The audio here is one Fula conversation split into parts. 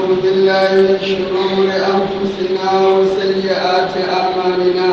ونعوذ بالله من شرور أنفسنا وسيئات أعمالنا.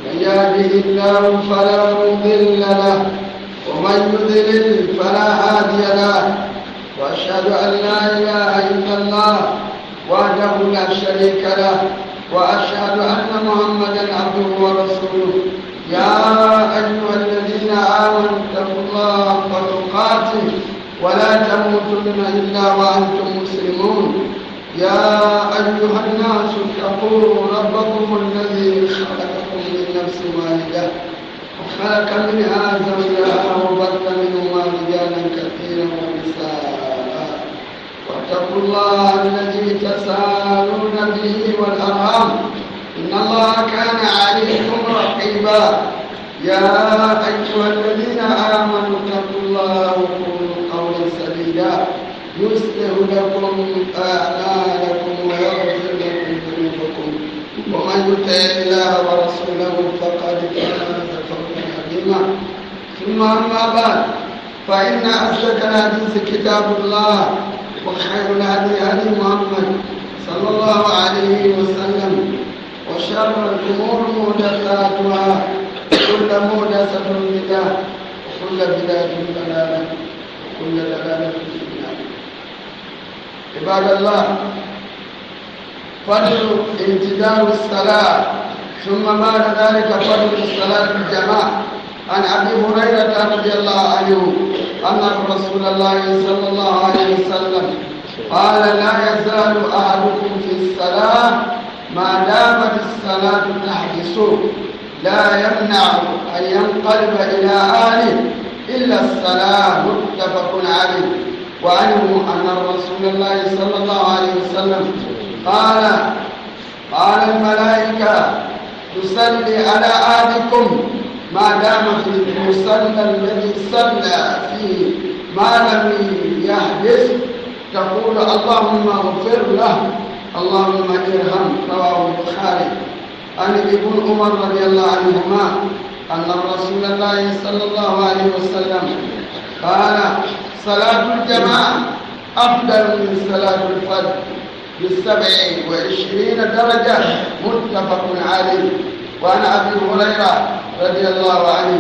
من يهده الله فلا مضل له ومن يضلل فلا هادي له. وأشهد أن لا إله إلا الله وحده لا شريك له وأشهد أن محمدا عبده ورسوله. يا أيها الذين آمنوا اتقوا الله حق تقاته ولا تموتن إلا وأنتم مسلمون. يا أيها الناس اتقوا ربكم الذي خلقكم من نفس واحدة وخلق منها زوجها وبث منهما رجالا كثيرا ونساء. واتقوا الله الذي تساءلون به والأرحام إن الله كان عليكم رقيبا. يا أيها الذين آمنوا اتقوا الله وقولوا قولا سديدا يصلح لكم أعمالكم ويغفر لكم ذنوبكم ومن يطع الله ورسوله فقد فاز فوزا عظيما. ثم أما بعد فإن أصدق الحديث كتاب الله وخير الهدي هدي محمد صلى الله عليه وسلم وشر الأمور محدثاتها وكل محدثة بدعة وكل بدعة ضلالة وكل ضلالة في النار. عباد الله، فضل امتداد الصلاة ثم بعد ذلك فضل الصلاة الجماعة. عن أبي هريرة رضي الله عنه أن رسول الله صلى الله عليه وسلم قال: لا يزال أحدكم في الصلاة ما دامت الصلاة تحبسه لا يمنع أن ينقلب إلى أهله إلا الصلاة. متفق عليه. وعنه أن رسول الله صلى الله عليه وسلم قال الملائكة تصلي على أحدكم ما دام في المصلى الذي صلى فيه ما لم يحدث تقول: اللهم اغفر له اللهم ارحم. رواه البخاري. عن ابن عمر رضي الله عنهما أن رسول الله صلى الله عليه وسلم قال: صلاة الجماعة أفضل من صلاة الفرد ب27 درجة. متفق عليه. وعن أبي هريرة رضي الله عنه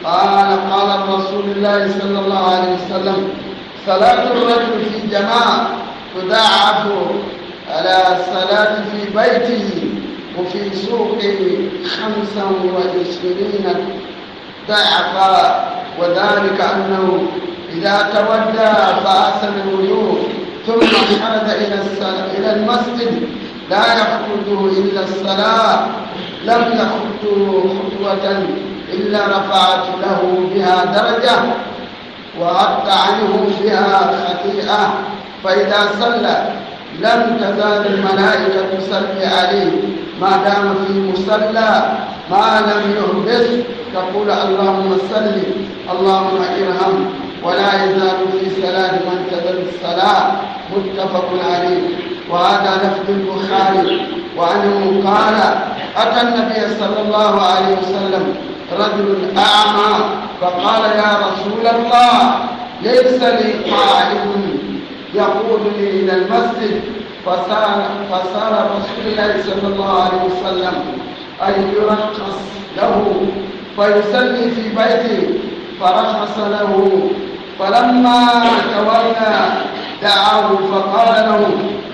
قال رسول الله صلى الله عليه وسلم: صلاة الرجل في جماعة تضاعف على صلاة في بيته وفي سوقه 25 ضعفا. وذلك أنه إذا تودى فأحسن الوضوء ثم خرج إلى المسجد لا يخرجه إلا الصلاة لم يخرجه خطوة إلا رفعت له بها درجة وغطى عنه بها خطيئة. فإذا صلى لم تزال الملائكة تصلي عليه ما دام في مصلى ما لم يحدث تقول: اللهم صل اللهم ارحم. ولا يزال في صلاة من تزل الصلاة. متفق عليه. وهذا لفظ البخاري. وعنه قال: أتى النبي صلى الله عليه وسلم رجل أعمى فقال: يا رسول الله ليس لي قائد يقودني إلى المسجد. فصار رسول الله صلى الله عليه وسلم أن يرخص له فيصلي في بيته فرخص له. فلما تولى دعاه فقال له: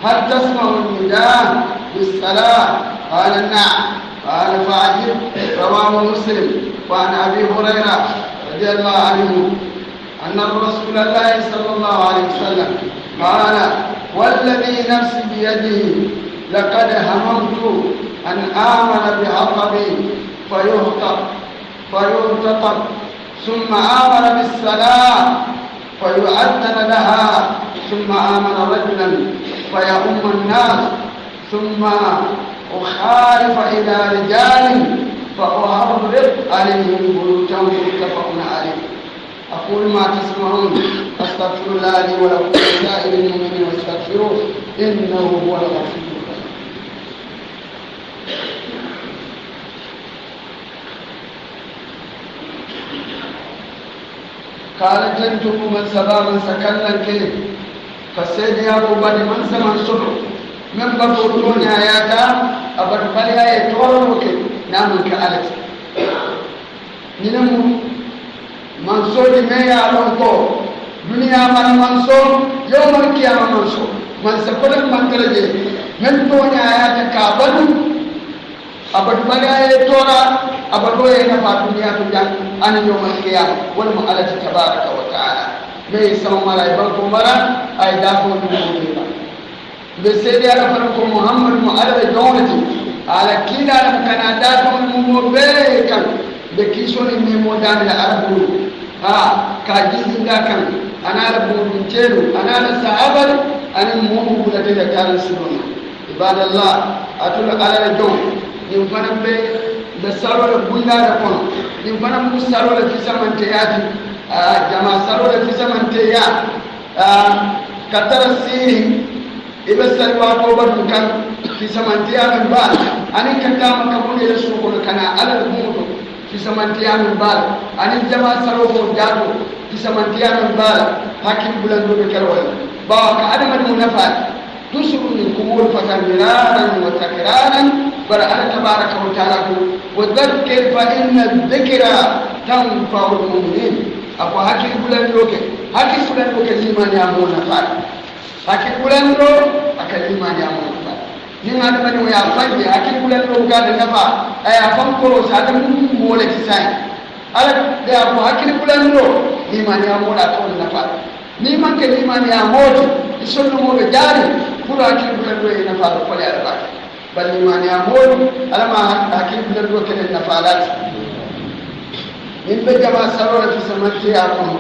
هل تسمع النداء بالصلاة؟ قال: نعم. قال: فعجب. رواه مسلم. وعن أبي هريرة رضي الله عنه أن رسول الله صلى الله عليه وسلم قال: والذي نفسي بيده لقد هممت أن آمن بحطب فيهتطب ثم آمن بالصلاة فيؤذن لها ثم آمن رجلا فيؤم الناس ثم أخالف إلى رجال فأحرق عليهم بيوتهم. متفق عليه. أقول ما تسمعون أستغفر الله لي ولكم ولسائر المؤمنين واستغفروه إنه هو الغفور الرحيم. قال: جنتم من سبابا سكلا كيف فسيدي أبو بدر من سمع صدر من بطولون آياتا أبد بليا يتورك نامك ألت ننمو منصور ميا لونكو دنيا من منصور يوم القيامة منصور من سكول من ترجع من دون آياتا كابدو أبد بليا يتورا أبدو ينفع دنيا تجان أن يوم القيامة ولم ألت تبارك وتعالى مي سوما يبقى مرا أي دافون دنيا بسيدي على فرق محمد على دونتي على كلا كان دافون مبيكا بكيسون ميمودان العرب كاجيز داكن أنا ربو بنتيرو أنا الصحابة أنا مو بلاتي كارل سنون عباد الله أتول على الجو ينفنا بسالو البندا ركون ينفنا بسالو في زمن تياتي جماعة سالو في زمن تيات كتر السيري إذا سالوا أبواب كان في زمن تيات من بعد أنا كتام كمون يسوع كنا على الموت في زمن تيات من بعد أنا جماعة سالو جادو في زمن تيات من بعد حكيم بلندو بكروي باك عدم المنافع تسر من قبول فتمرارا وتكرارا برأنا تبارك وتعالى وذكر فإن الذكرى تنفع المؤمنين أبو حكيم بلندوك حكيم بلندوك الإيمان يا منافع حكيم بلندو الإيمان يا منافع نما دمنو يا فاجي حكيم بلندو قال نفع أي أفهم كروس هذا مولك ساي على ده أبو حكيم بلندو إيمان يا منافع نما كإيمان يا موت يسون مو بجاري كل حكيم بلندو ينفع كل أربعة بل إيمان يا موت على ما حكيم بلندو كل النفعات من بجمع سرور في سمكي أكون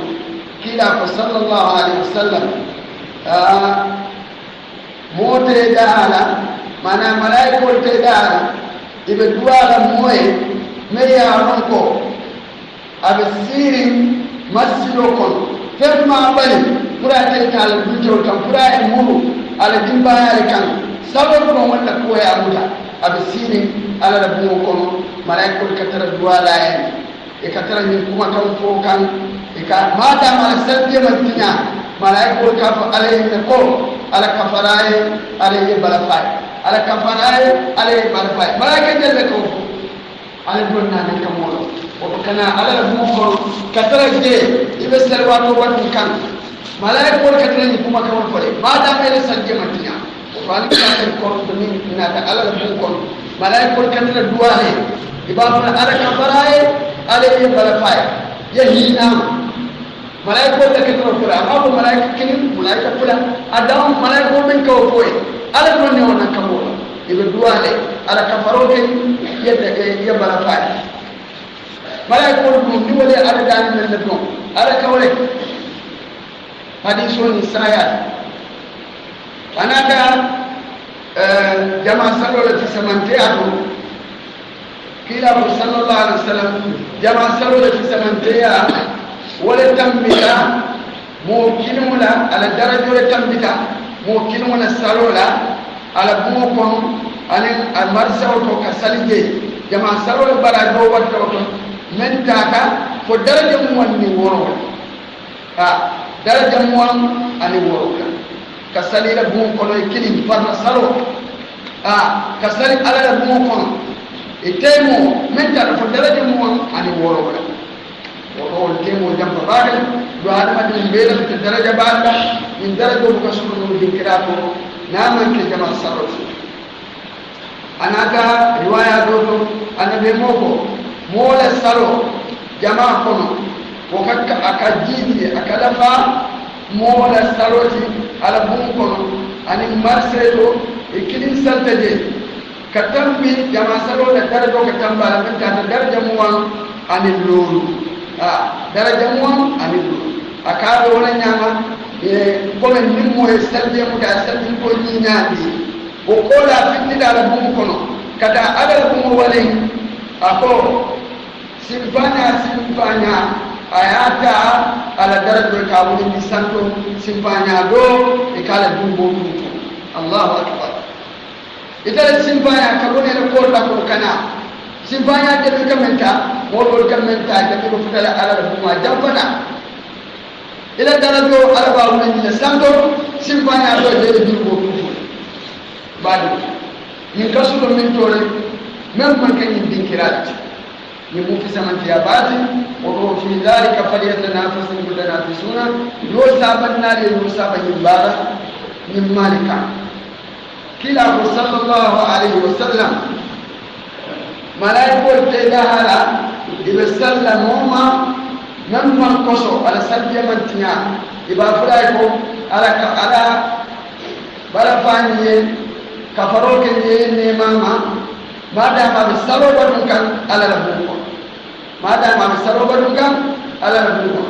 كلا صلى الله عليه وسلم موت دالا مانا ملائكة دالا يبدوالا موي ميا رنكو أبسيري مسلوكم فما بني فرا تيتال بيجو كم فرا يمرو على جنبها كان سبب ولا كوي أبودا أبسيري على ربوكم ملائكة كتر دوالا يعني ikatara ni kuma kan fokan ika mata mala sabbi mantinya malaiko ka fa alayhi ko ala kafaraye alayhi balafai ala kafaraye alayhi balafai malaika jelle ko ala donna ne kamolo o kana ala bu ko katara je ibe salwa to watu kan malaiko katara ni kuma kan fole mata mala sabbi mantinya o fani ka ko to ni na ta ala bu ko malaiko katara duwane ibafuna ala kafaraye عليه بلفاي يهينا ملائكة تكتب كلا أما ملائكة كنين ملائكة كلا أدام ملائكة من كوفوي على من يونا كمولا يبدو عليه على كفروك يبلفاي ملائكة من نولي على دان من الدم على كولك حديثون إسرائيل أنا كا جماعة سلولة سمنتياتو كلا صلى الله عليه وسلم جمع سلولة في سمنتيا ولا تنبتا ممكن ولا على الدرجة ولا تنبتا ممكن ولا سلولة على بوكم على المرسى وكسلجي جمع سلولة برادو وتوتو من تاكا فدرجة مواني ورو درجة موان أني ورو كسليل بوكم يكلم فرنا سلو كسليل على بوكم itemo menta na fodalaje mo ani woro wala woro temo jampa bagal do adama de mbela to daraja banda min daraja ko kasuru no dikirato naman ke jama sarot anaka riwaya do anabe moko mola saro jama kono wakaka akajidi akalafa mola saroti ala bum kono ani marsedo ikilin saltaje katambi jama salo da darajo katamba min ta daraja muwan anil lulu daraja muwan anil lulu akabe wala nyama ko men min mo salbe mu da salbe ko ni nyandi o ko la fitni da la bum kono kada ala bum wala ako simpanya ayata ala darajo ka woni ni santo simpanya do e kala dumbo Allahu akbar itala simpanya kabone ko la ko kana simpanya de kamenta mo do kamenta de ko fitala ala ko ma jambana إلى درجة على بعض من السندو سيمباني على جيل بيربو بعد من كسر من تولي من كان يدين كرات يمو في زمن تيابات وهو في ذلك فليتنافس المتنافسون لو سابنا لو سابن يبارا من مالك كلا صلى الله عليه وسلم ملائكة تداهلا إذا سلم هما من قصو على سلبية من تنيا إذا فلايكو على بلفانيه كفروك نيماما ما دام بسبب بدنكم على ربكم ما دام بسبب بدنكم على ربكم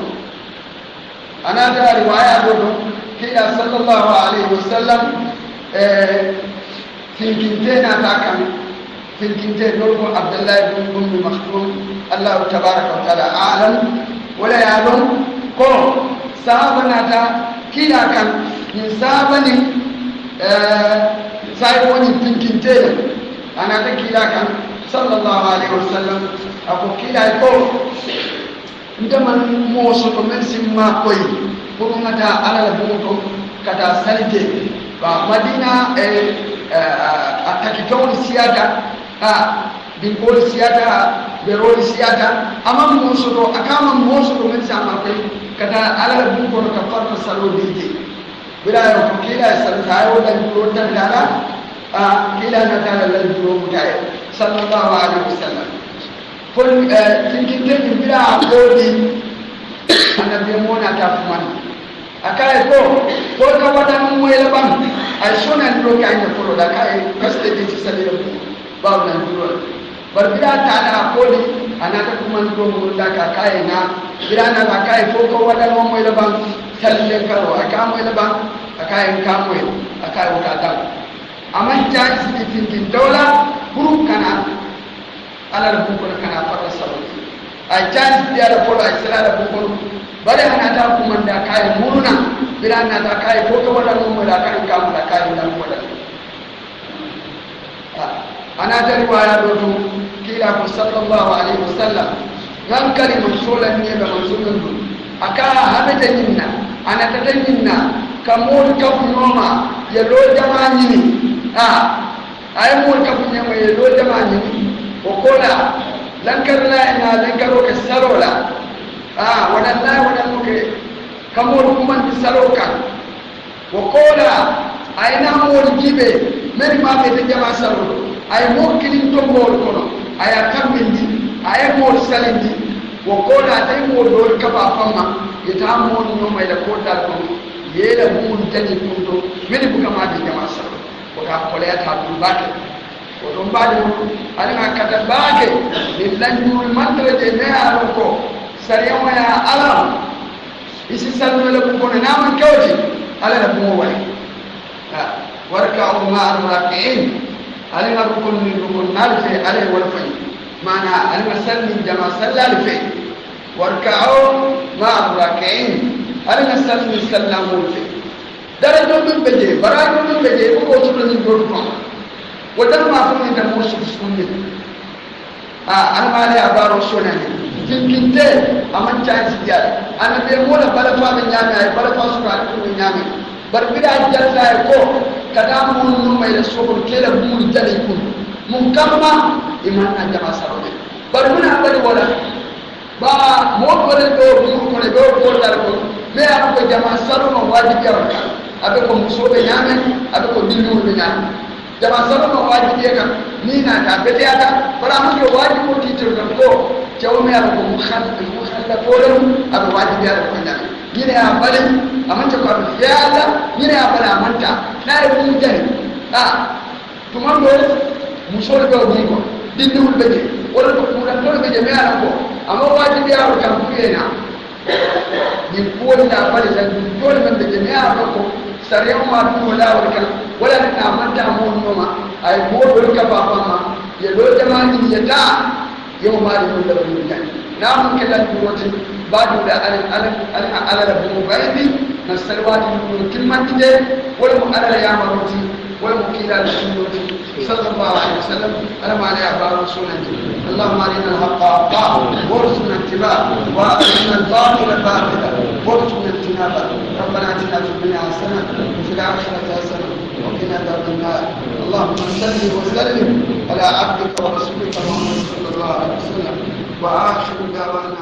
أنا جاء رواية أقول كلا صلى الله عليه وسلم في كنتين أتاكم في كنتين نوركم عبد الله بن أم مختوم الله تبارك وتعالى أعلم ولا يعلم كم صحابنا تا كلا كان من صحابني سايبوني في كنتين أنا تكلا كان صلى الله عليه وسلم أقول كلا يقول عندما موسى من سما كوي برونا تا على البوتو كذا سالجي فمدينة أتكتون سيادا بنقول سيادا برول سيادا أمام موسى أكام موسى من سما كوي كذا على البوتو كفر سالو ديجي بلا يوم كلا سالجايو دنيو دنيالا كلا نتالا للجروب متاعي صلى الله عليه وسلم فل تنكتين بلا عقودي أنا بيمونا تافمان أكاي كو كوادا مويل بام أي شون أندرو كاين يفرو دا كاي كستدي تسالي بام نندرو بلا تانا عقودي أنا تكمان كو مولا كاي نا بلا نا كاي فو كوادا مويل بام سالي كارو أكام مويل بام أكاي كامويل أكاي وكادام aman jaaji sitin dawla buru kana ala rabu ko kana farra sabu ay jaaji dia da polo ay sala da ko bare hana ta kuma da kai muruna bila na ta kai ko ko wala mu da kai ka mu da kai da mu da ana da riwaya do to kila ko sallallahu alaihi wasallam ngam kalimun sulan ne da mansulan do aka hamata ninna ana ta ninna kamul kafnoma ya lo jama'ani ni ay mol ka bunya may do jamani o kola lankar la ina lankaro ke sarola wala la wala muke kamol kuman bi saroka o kola ay na mol jibe men ma be de jama saro ay mo kilin to mol kono ay akambindi ay mol salindi o kola tay mol do ka ba fama ita mol no may da ko dal ko yela mun tani kunto men bu kama de jama saro ka kolea ta dubake o don baade ani ma kata baake ni lanjur mantre de ne aroko sariyawa ya alam isi sallu la ko na man kawti ala la mo wala warka'u ma'al raki'in ali ma rukun ni rukun narfe ali wal fay mana ali ma salli jama sallal fi warka'u ma'al raki'in ali ma salli sallamu fi dara do dum beje bara do dum beje ko to ni do ko wadar ma fu ni da musu sunni an ma le abaro sonani tinkinte aman chance dia an be mola bala fa be nyame ay bala fa su ka ko nyame bar bida jalla ko kada mun no mai da sobor kela mun tale ko mun kamma iman an jama sarobe bar mun abari wala ba mo ko le do ko le do ko dar ko me ko jama saro no wajibi ya abe ko muso be nyame abe ko dindu be nyame jama sabo ma wajibi ka ni na ka bete ata bara mu ko wajibi ko titir ko jawme ya ko mukhalla polo abe wajibi ya ko nyame ni ne abale amanta ko fiata ni ne abale amanta na e mu jani tumando muso be ko dindu be je wala ko ko to be je me ala ko amma wajibi ya ko kan kuyena ni ko da abale san dole man be je me ala ko sariyan ma du wala wala na manta mo noma ay mo do ka papa ma ye do jamani ye ta yo ma do da bu tan na mun kala duwati badu da ala da bu baydi na salwati mun kimmanti de wala mu ala ya maruti wala mu kila da sunnati sallallahu alaihi wasallam ala ma la ya sunnati allahumma arina al-haqqa haqqa warzuqna ittiba'a wa arina al-batila batila وارزقنا اجتنابه. ربنا اتنا في الدنيا حسنه وفي الاخره حسنه وقنا عذاب النار. اللهم صل وسلم على عبدك ورسولك محمد صلى الله عليه وسلم. واخر دعوانا